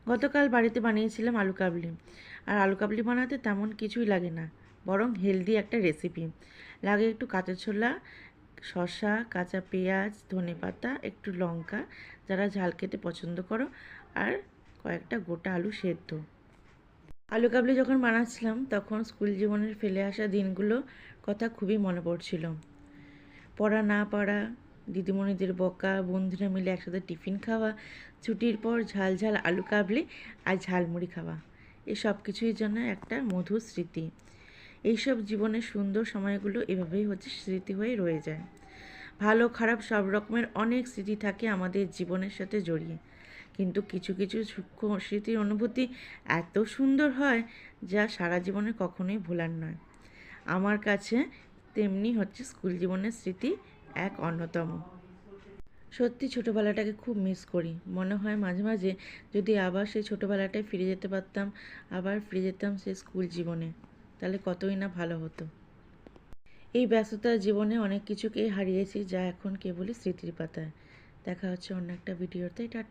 গতকাল বাড়িতে বানিয়েছিলাম আলু কাবলি। আর আলু কাবলি বানাতে তেমন কিছুই লাগে না, বরং হেলদি একটা রেসিপি। লাগে একটু কাঁচা ছোলা, শসা, কাঁচা পেঁয়াজ, ধনেপাতা, একটু লঙ্কা, যারা ঝাল খেতে পছন্দ করো, আর কয়েকটা গোটা আলু সেদ্ধ। আলু কাবলি যখন বানাচ্ছিলাম তখন স্কুল জীবনের ফেলে আসা দিনগুলো কথা খুবই মনে পড়ছিল। পড়া না পড়া, দিদিমণিদের বকা, বন্ধুরা মিলে একসাথে টিফিন খাওয়া, ছুটির পর ঝাল ঝাল আলু কাবলি আর ঝালমুড়ি খাওয়া, এই সব কিছুই যেন একটা মধুর স্মৃতি। এইসব জীবনের সুন্দর সময়গুলো এভাবেই স্মৃতি হয়ে রয়ে যায়। ভালো খারাপ সব রকমের অনেক স্মৃতি থাকে আমাদের জীবনের সাথে জড়িয়ে, কিন্তু কিছু কিছু সূক্ষ্ম স্মৃতির অনুভূতি এত সুন্দর হয় যা সারা জীবনে কখনোই ভোলার নয়। আমার কাছে তেমনি স্কুল জীবনের স্মৃতি এক অন্যতম। সত্যি ছোটোবেলাটাকে খুব মিস করি। মনে হয় মাঝে মাঝে যদি আবার সেই ছোটোবেলাটায় ফিরে যেতে পারতাম, আবার ফিরে যেতাম সেই স্কুল জীবনে, তাহলে কতই না ভালো হতো। এই ব্যস্ততার জীবনে অনেক কিছুকেই হারিয়েছি, যা এখন কেবলই স্মৃতির পাতায়। দেখা হচ্ছে অন্য একটা ভিডিওতে। টাটা।